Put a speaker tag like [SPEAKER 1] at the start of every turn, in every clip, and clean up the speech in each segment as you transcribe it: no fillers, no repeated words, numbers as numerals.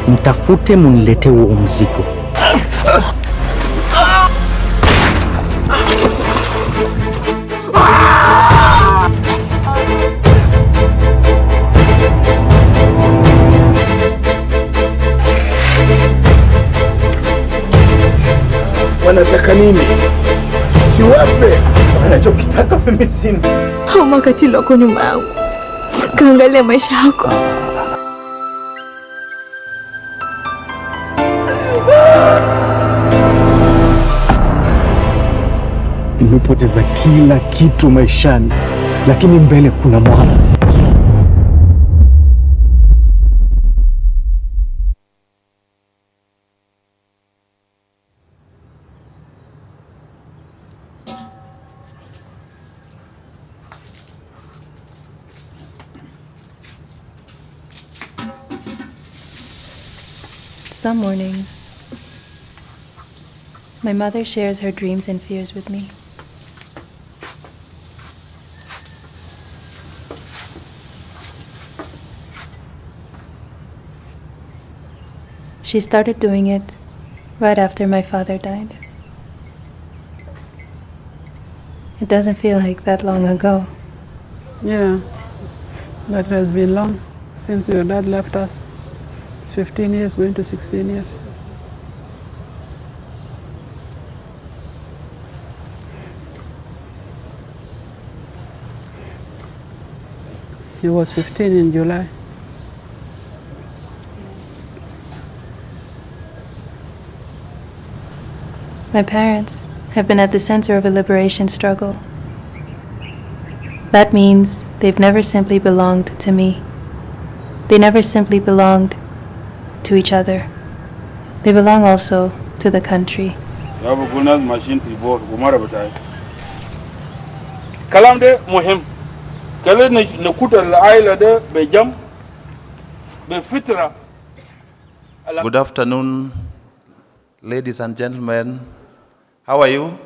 [SPEAKER 1] mtafute munilete huo mzigo.
[SPEAKER 2] Wanataka nini? Siwape wanachokitaka, mimi sina.
[SPEAKER 3] Hao makatili wako nyuma yangu, kaangalia maisha yako.
[SPEAKER 1] Nimepoteza kila kitu maishani, lakini mbele kuna mwana.
[SPEAKER 4] Some mornings, my mother shares her dreams and fears with me. She started doing it right after my father died. It doesn't feel like that long ago.
[SPEAKER 5] Yeah, but it has been long since your dad left us. It's 15 years, going to 16 years. He was 15 in July.
[SPEAKER 4] My parents have been at the center of a liberation struggle. That means they've never simply belonged to me. They never simply belonged to each other. They belong also to the country.
[SPEAKER 6] Good afternoon, ladies and gentlemen. How are you?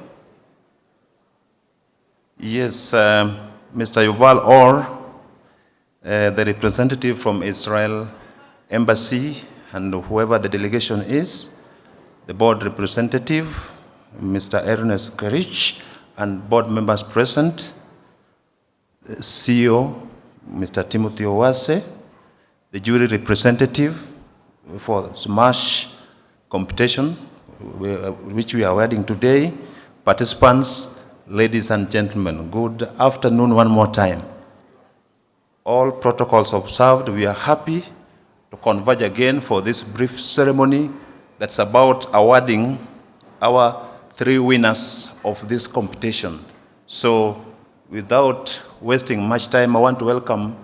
[SPEAKER 6] Yes, Mr. Yuval Or, the representative from Israel Embassy, and whoever the delegation is, the board representative, Mr. Ernest Kerich, and board members present, CEO, Mr. Timothy Owase, the jury representative for the SMASH competition, which we are wearing today, participants, ladies and gentlemen, good afternoon one more time. All protocols observed, we are happy to converge again for this brief ceremony that's about awarding our 3 winners of this competition. So without wasting much time, I want to welcome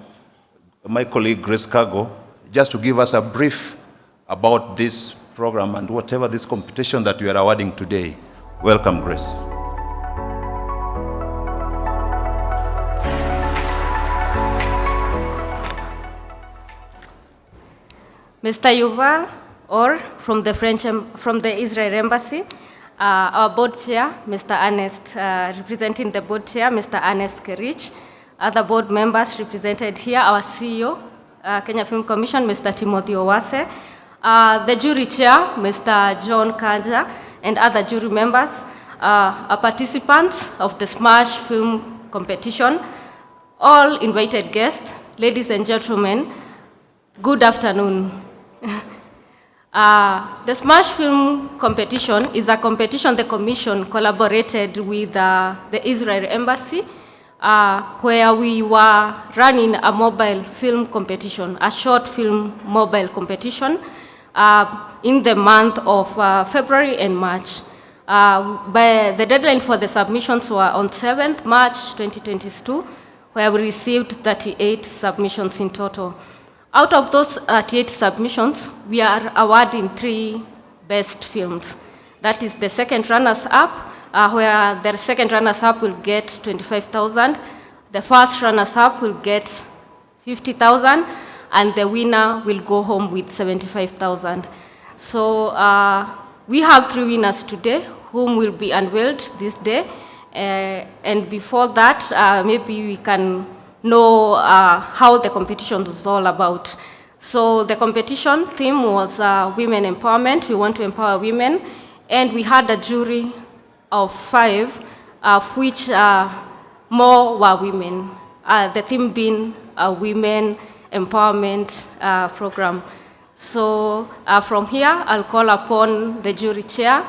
[SPEAKER 6] my colleague Grace Cargo just to give us a brief about this program and whatever this competition that we are awarding today. Welcome, Grace.
[SPEAKER 7] Mr. Yuval Or from the Israel Embassy, our board chair, Mr. Ernest, representing the board chair, Mr. Ernest Kerich, other board members represented here, our CEO, Kenya Film Commission, Mr. Timothy Owase, the jury chair, Mr. John Kanja, and other jury members, are participants of the SMASH film competition, all invited guests, ladies and gentlemen, good afternoon. The SMASH film competition is a competition the commission collaborated with the Israel Embassy, where we were running a mobile film competition, a short film mobile competition, in the month of February and March. The deadline for the submissions were on 7th March 2022, where we received 38 submissions in total. Out of those 38 submissions, we are awarding 3 best films. That is the second runners-up, where the second runners-up will get 25,000, the first runners-up will get 50,000, and the winner will go home with 75,000. So we have 3 winners today, whom will be unveiled this day. And before that, maybe we can know how the competition was all about. So the competition theme was women empowerment. We want to empower women. And we had a jury of 5, of which more were women. The theme being a women empowerment program. So from here, I'll call upon the jury chair,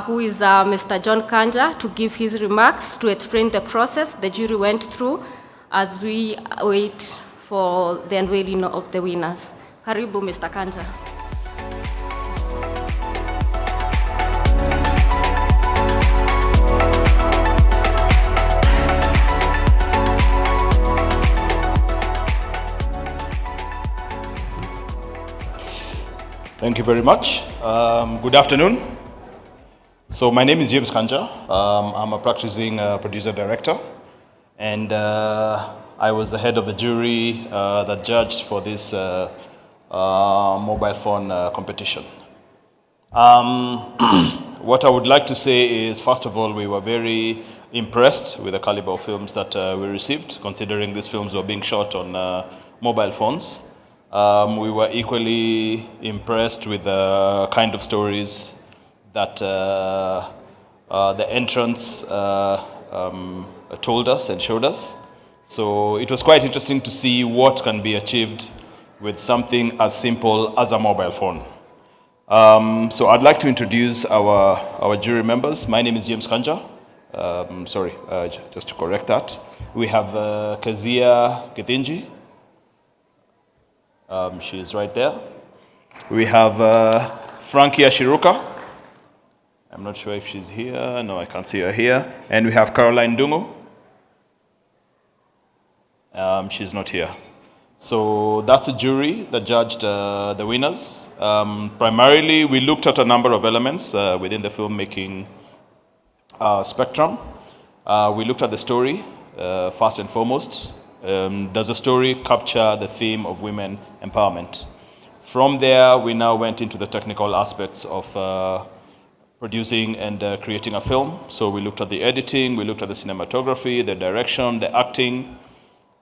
[SPEAKER 7] who is Mr. John Kanja, to give his remarks, to explain the process the jury went through as we wait for the unveiling of the winners. Karibu, Mr. Kanja.
[SPEAKER 8] Thank you very much. Good afternoon. So my name is James Kanja. I'm a practicing producer-director, and I was the head of the jury that judged for this mobile phone competition. What I would like to say is, first of all, we were very impressed with the caliber of films that we received, considering these films were being shot on mobile phones. We were equally impressed with the kind of stories that the entrants told us and showed us. So it was quite interesting to see what can be achieved with something as simple as a mobile phone. So I'd like to introduce our jury members. My name is James Kanja. Just to correct that. We have Kezia Kithinji. She's right there. We have Frankie Ashiruka. I'm not sure if she's here. No, I can't see her here. And we have Caroline Dungo. She's not here. So that's a jury that judged the winners. Primarily, we looked at a number of elements within the filmmaking spectrum. We looked at the story, first and foremost. Does the story capture the theme of women empowerment? From there, we now went into the technical aspects of producing and creating a film. So we looked at the editing, we looked at the cinematography, the direction, the acting,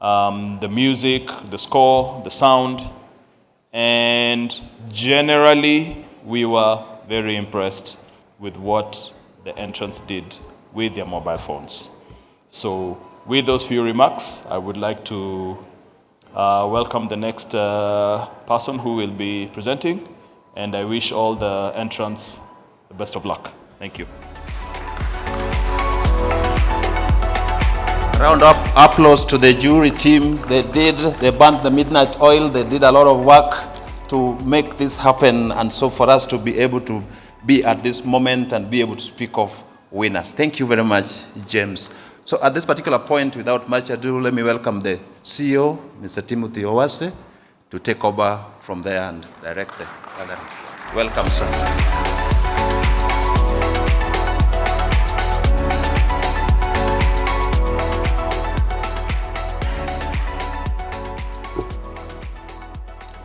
[SPEAKER 8] the music, the score, the sound, and generally, we were very impressed with what the entrants did with their mobile phones. So with those few remarks, I would like to welcome the next person who will be presenting, and I wish all the entrants the best of luck. Thank you.
[SPEAKER 6] Round up applause to the jury team. They burnt the midnight oil. They did a lot of work to make this happen, and so for us to be able to be at this moment and be able to speak of winners. Thank you very much, James. So at this particular point, without much ado, let me welcome the CEO, Mr. Timothy Owase, to take over from there and direct the gathering. Welcome, sir.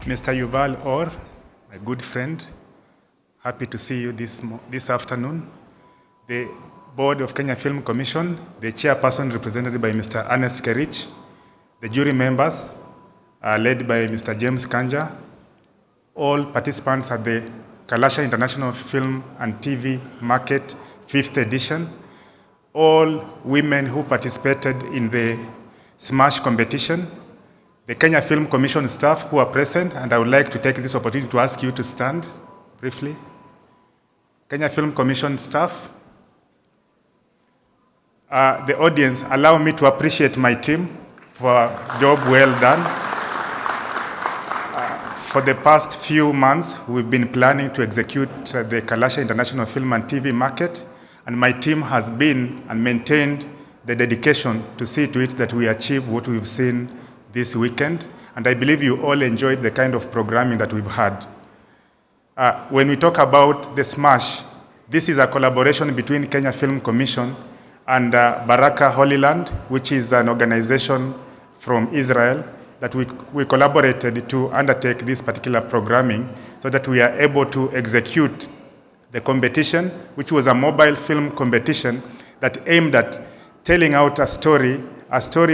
[SPEAKER 9] Mr. Yuval Orr, my good friend, happy to see you this afternoon. The Board of Kenya Film Commission, the chairperson represented by Mr. Ernest Kerich, the jury members led by Mr. James Kanja, all participants at the Kalasha International Film and TV Market 5th edition, all women who participated in the Smash competition, the Kenya Film Commission staff who are present, and I would like to take this opportunity to ask you to stand briefly. Kenya Film Commission staff, the audience, allow me to appreciate my team for a job well done. For the past few months, we've been planning to execute the Kalasha International Film and TV Market, and my team has been and maintained the dedication to see to it that we achieve what we've seen this weekend, and I believe you all enjoyed the kind of programming that we've had. When we talk about the Smash, this is a collaboration between Kenya Film Commission and Baraka Holy Land, which is an organization from Israel that we collaborated to undertake this particular programming so that we are able to execute the competition, which was a mobile film competition that aimed at telling out a story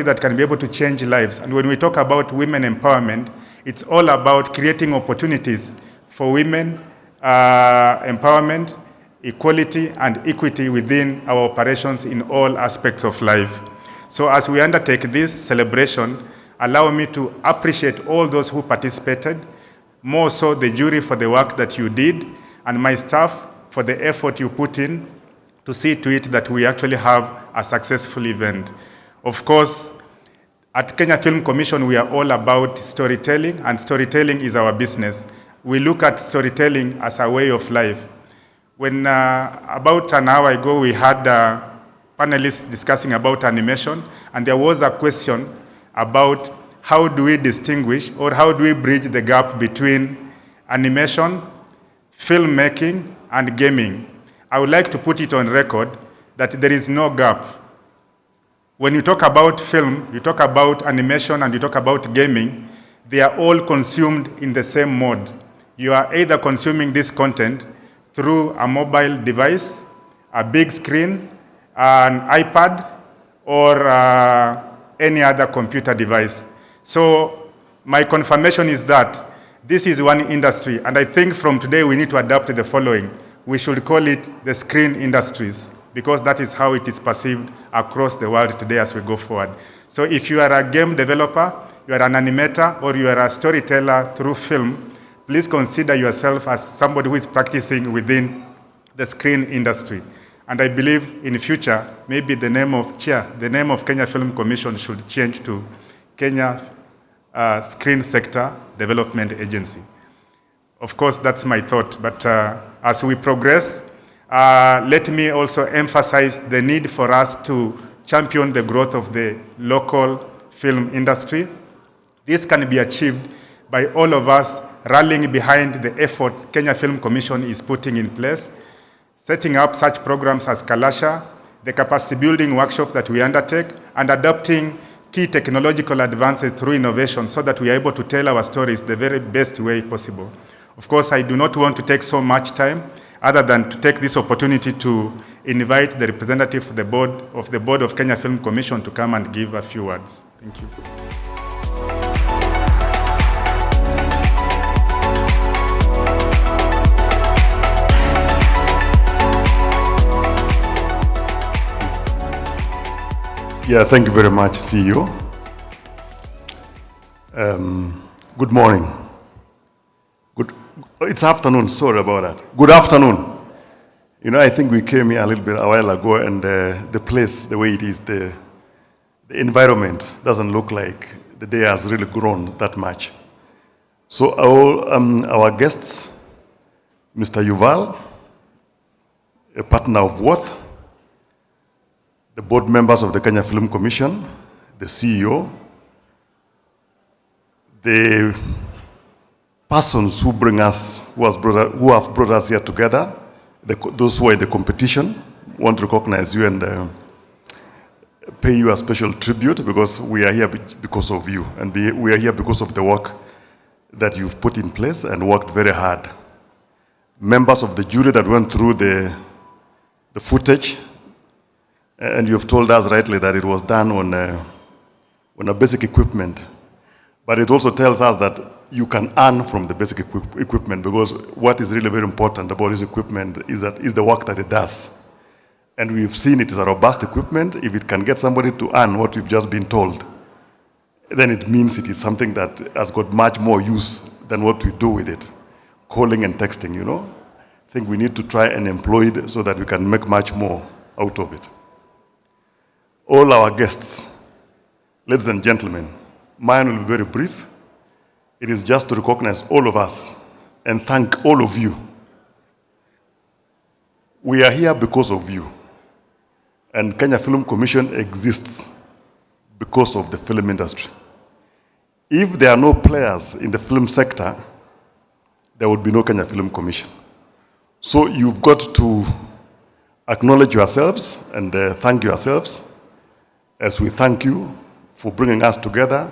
[SPEAKER 9] that can be able to change lives. And when we talk about women empowerment, It's all about creating opportunities for women, empowerment, equality, and equity within our operations in all aspects of life. So as we undertake this celebration, allow me to appreciate all those who participated, more so the jury for the work that you did, and my staff for the effort you put in to see to it that we actually have a successful event. Of course, at Kenya Film Commission, we are all about storytelling, and storytelling is our business. We look at storytelling as a way of life. When about an hour ago, we had panelists discussing about animation, and there was a question about how do we distinguish or how do we bridge the gap between animation, filmmaking, and gaming. I would like to put it on record that there is no gap. When you talk about film, you talk about animation, and you talk about gaming, they are all consumed in the same mode. You are either consuming this content through a mobile device, a big screen, an iPad, or any other computer device. So my confirmation is that this is one industry, and I think from today we need to adapt the following. We should call it the screen industries, because that is how it is perceived across the world today as we go forward. So if you are a game developer, you are an animator, or you are a storyteller through film, please consider yourself as somebody who is practicing within the screen industry. And I believe in the future, maybe the name of Kenya Film Commission should change to Kenya Screen Sector Development Agency. Of course, that's my thought, but as we progress, let me also emphasize the need for us to champion the growth of the local film industry. This can be achieved by all of us rallying behind the effort Kenya Film Commission is putting in place, setting up such programs as Kalasha, the capacity building workshop that we undertake, and adopting key technological advances through innovation so that we are able to tell our stories the very best way possible. Of course, I do not want to take so much time other than to take this opportunity to invite the representative of the board of Kenya Film Commission to come and give a few words. Thank you.
[SPEAKER 10] Yeah, thank you very much, CEO. Good morning. It's afternoon, sorry about that. Good afternoon. You know, I think we came here a while ago, and the place, the way it is, the environment doesn't look like the day has really grown that much. So our guests, Mr. Yuval, a partner of Worth, the board members of the Kenya Film Commission, the CEO, the persons who have brought us here together, those who are in the competition, want to recognize you and pay you a special tribute, because we are here because of you, and we are here because of the work that you've put in place and worked very hard. Members of the jury that went through the footage, and you've told us rightly that it was done on a basic equipment. But it also tells us that you can earn from the basic equipment, because what is really very important about this equipment is the work that it does. And we've seen it is a robust equipment. If it can get somebody to earn what we've just been told, then it means it is something that has got much more use than what we do with it. Calling and texting, you know. I think we need to try and employ it so that we can make much more out of it. All our guests, ladies and gentlemen, mine will be very brief. It is just to recognize all of us and thank all of you. We are here because of you. And Kenya Film Commission exists because of the film industry. If there are no players in the film sector, there would be no Kenya Film Commission. So you've got to acknowledge yourselves and thank yourselves, as we thank you for bringing us together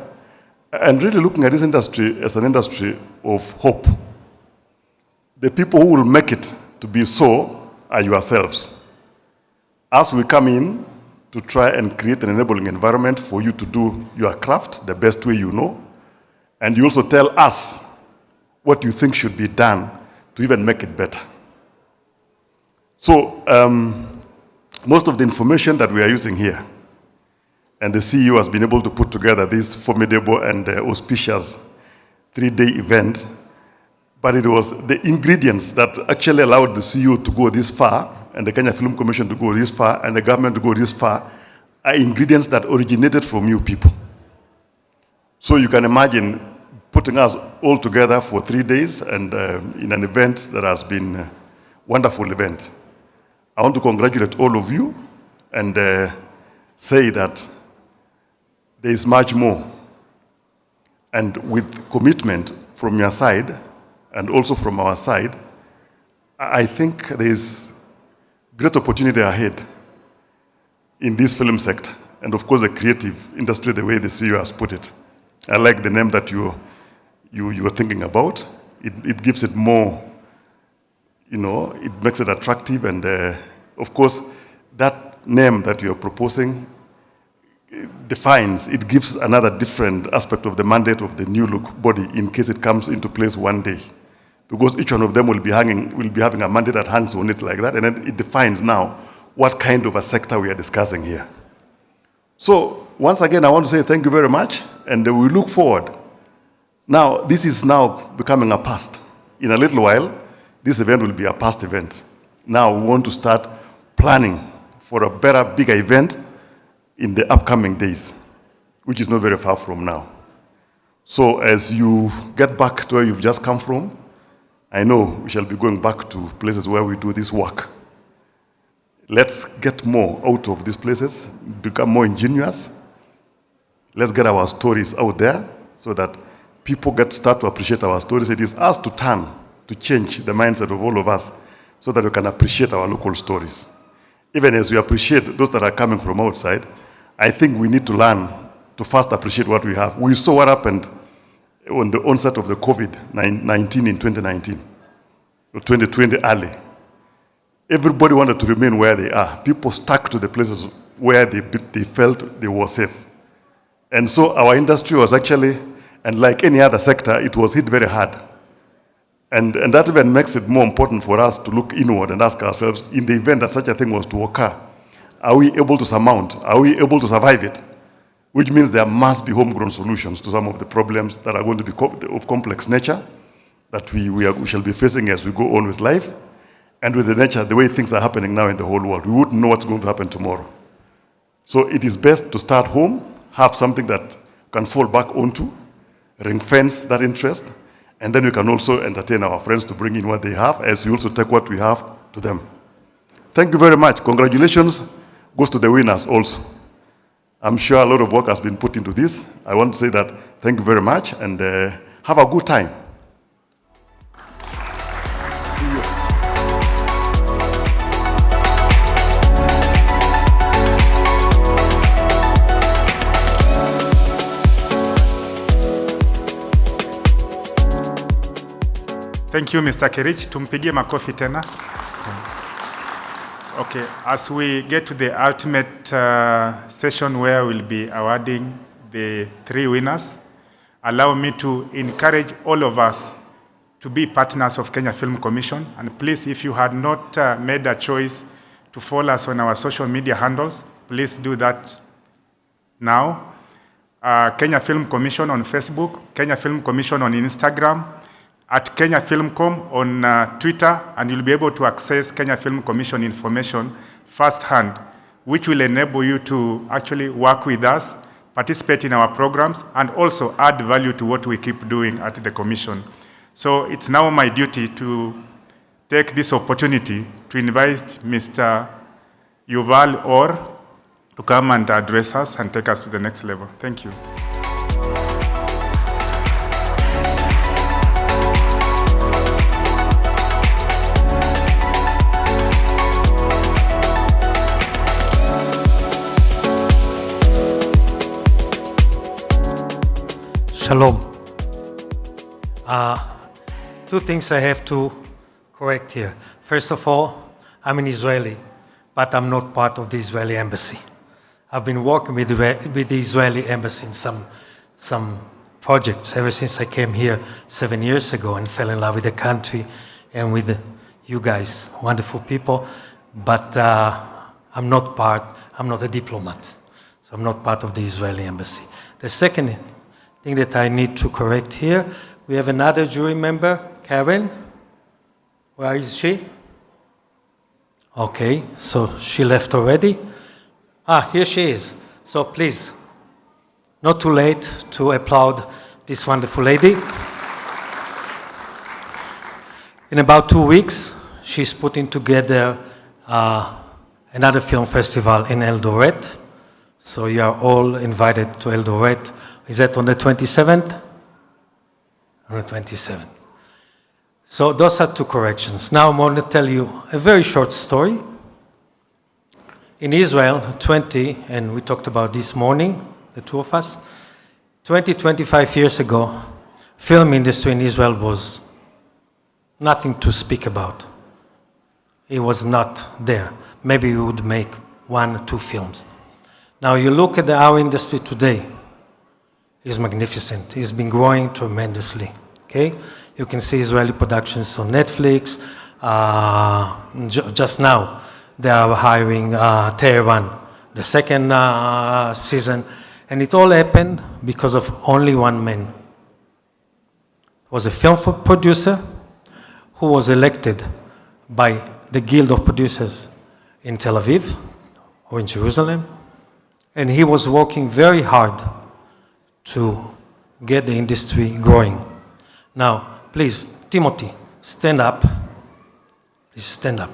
[SPEAKER 10] and really looking at this industry as an industry of hope. The people who will make it to be so are yourselves. As we come in to try and create an enabling environment for you to do your craft the best way you know, And you also tell us what you think should be done to even make it better. So most of the information that we are using here, and the CEO has been able to put together this formidable and auspicious 3-day event, but it was the ingredients that actually allowed the CEO to go this far, and the Kenya Film Commission to go this far, and the government to go this far, are ingredients that originated from you people. So you can imagine putting us all together for 3 days and in an event that has been a wonderful event. I want to congratulate all of you and say that there is much more. And with commitment from your side and also from our side, I think there is great opportunity ahead in this film sector, and of course the creative industry, the way the CEO has put it. I like the name that you are thinking about. It gives it more, it makes it attractive, and of course that name that you are proposing defines, it gives another different aspect of the mandate of the new look body in case it comes into place one day. Because each one of them will be having a mandate that hangs on it like that, and then it defines now what kind of a sector we are discussing here. So once again, I want to say thank you very much, and we look forward. Now, this is now becoming a past. In a little while, this event will be a past event. Now we want to start planning for a better, bigger event in the upcoming days, which is not very far from now. So as you get back to where you've just come from, I know we shall be going back to places where we do this work. Let's get more out of these places, become more ingenious. Let's get our stories out there so that people get to start to appreciate our stories. It is us to turn, to change the mindset of all of us so that we can appreciate our local stories. Even as we appreciate those that are coming from outside, I think we need to learn to first appreciate what we have. We saw what happened on the onset of the COVID-19 in 2019, or 2020 early. Everybody wanted to remain where they are. People stuck to the places where they felt they were safe. And so our industry was actually, and like any other sector, it was hit very hard. And that even makes it more important for us to look inward and ask ourselves, in the event that such a thing was to occur, are we able to surmount? Are we able to survive it? Which means there must be homegrown solutions to some of the problems that are going to be of complex nature that we shall be facing as we go on with life. And with the nature, the way things are happening now in the whole world, we wouldn't know what's going to happen tomorrow. So it is best to start home, have something that can fall back onto, ring fence that interest, and then we can also entertain our friends to bring in what they have, as we also take what we have to them. Thank you very much. Congratulations goes to the winners also. I'm sure a lot of work has been put into this. I want to say that thank you very much, and have a good time. See you.
[SPEAKER 9] Thank you, Mr. Kerich. Tumpigie makofi tena. Okay, as we get to the ultimate session where we'll be awarding the 3 winners, allow me to encourage all of us to be partners of Kenya Film Commission. And please, if you had not made a choice to follow us on our social media handles, please do that now. Kenya Film Commission on Facebook, Kenya Film Commission on Instagram, at Kenya Filmcom on Twitter, and you'll be able to access Kenya Film Commission information firsthand, which will enable you to actually work with us, participate in our programs, and also add value to what we keep doing at the Commission. So it's now my duty to take this opportunity to invite Mr. Yuval Orr to come and address us and take us to the next level. Thank you.
[SPEAKER 11] Shalom. 2 things I have to correct here. First of all, I'm an Israeli, but I'm not part of the Israeli embassy. I've been working with the Israeli embassy in some projects ever since I came here 7 years ago and fell in love with the country and with you guys, wonderful people. But I'm not a diplomat, so I'm not part of the Israeli embassy. The second thing that I need to correct here, we have another jury member, Karen. Where is she? Okay, so she left already. Here she is. So please, not too late to applaud this wonderful lady. In about 2 weeks, she's putting together another film festival in Eldoret. So you are all invited to Eldoret. Is that on the 27th? On the 27th. So those are two corrections. Now I'm going to tell you a very short story. In Israel, and we talked about this morning, the two of us, 25 years ago, film industry in Israel was nothing to speak about. It was not there. Maybe we would make 1 or 2 films. Now you look at our industry today, it's magnificent. It's been growing tremendously, okay? You can see Israeli productions on Netflix. Just now, they are hiring Tehran, the second season. And it all happened because of only one man. It was a film producer who was elected by the Guild of Producers in Tel Aviv or in Jerusalem. And he was working very hard to get the industry growing. Now, please, Timothy, stand up. Please stand up.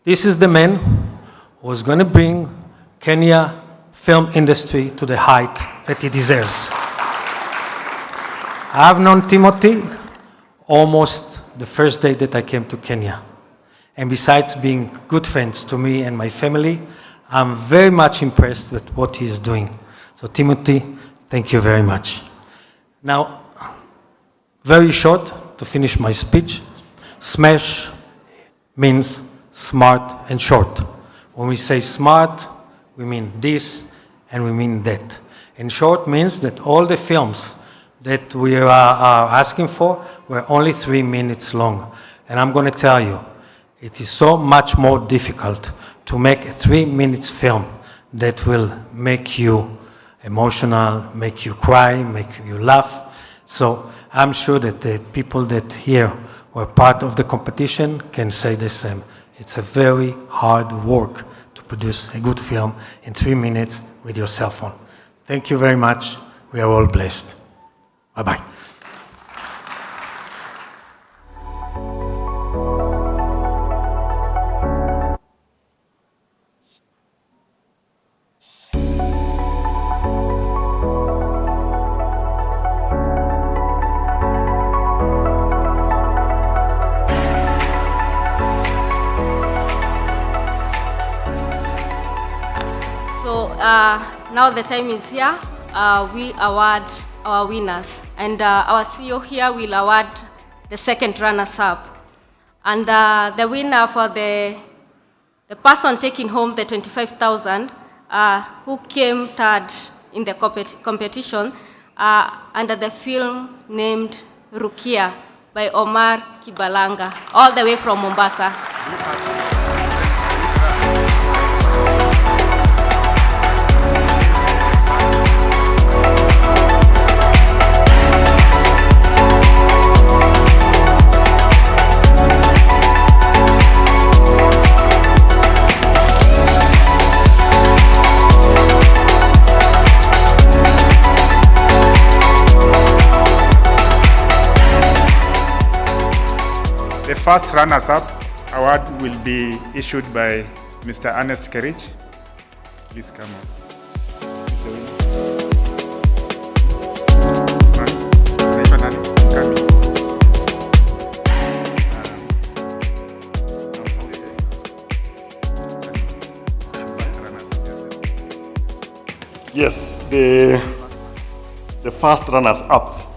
[SPEAKER 11] This is the man who is going to bring Kenya film industry to the height that it deserves. I've known Timothy almost the first day that I came to Kenya. And besides being good friends to me and my family, I'm very much impressed with what he's doing. So Timothy, thank you very much. Now, very short to finish my speech. SMASH means smart and short. When we say smart, we mean this and we mean that. And short means that all the films that we are asking for were only 3 minutes long. And I'm going to tell you, it is so much more difficult to make a 3 minutes film that will make you emotional, make you cry, make you laugh. So I'm sure that the people that here were part of the competition can say the same. It's a very hard work to produce a good film in 3 minutes with your cell phone. Thank you very much. We are all blessed. Bye-bye.
[SPEAKER 7] Now the time is here. We award our winners. And our CEO here will award the second runners-up. And the winner for the person taking home the 25,000, who came third in the competition, under the film named Rukia by Omar Kibalanga, all the way from Mombasa.
[SPEAKER 9] The first runners-up award will be issued by Mr. Ernest Kerich. Please come up.
[SPEAKER 10] Yes, the first runners-up.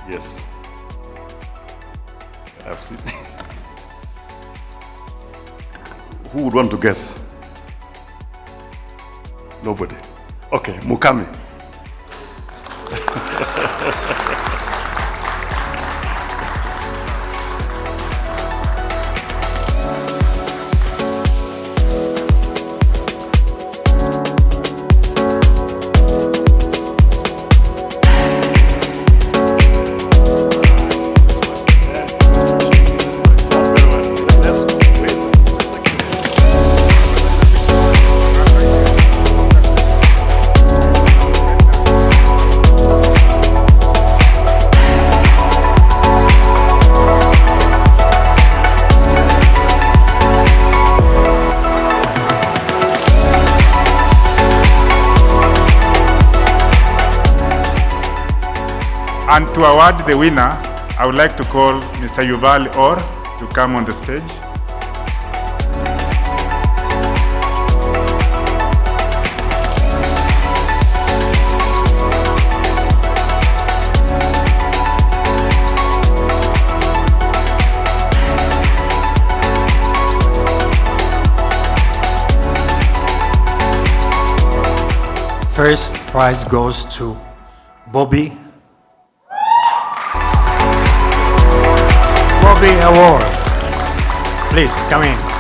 [SPEAKER 10] Yes, I've seen. Who would want to guess? Nobody. Okay, Mukami.
[SPEAKER 9] And to award the winner, I would like to call Mr. Yuval Or to come on the stage.
[SPEAKER 11] First prize goes to Bobby Award. Please come in.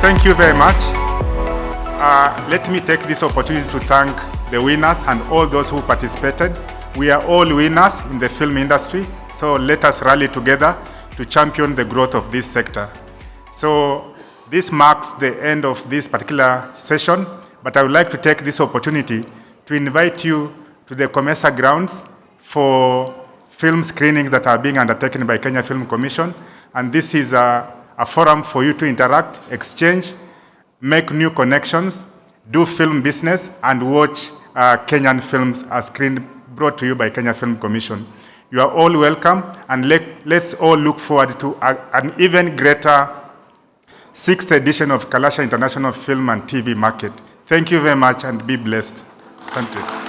[SPEAKER 9] Thank you very much. Let me take this opportunity to thank the winners and all those who participated. We are all winners in the film industry, so let us rally together to champion the growth of this sector. So this marks the end of this particular session, but I would like to take this opportunity to invite you to the Comesa grounds for film screenings that are being undertaken by Kenya Film Commission, and this is a forum for you to interact, exchange, make new connections, do film business, and watch Kenyan films as screened, brought to you by Kenya Film Commission. You are all welcome, and let's all look forward to an even greater 6th edition of Kalasha International Film and TV Market. Thank you very much, and be blessed. Asante.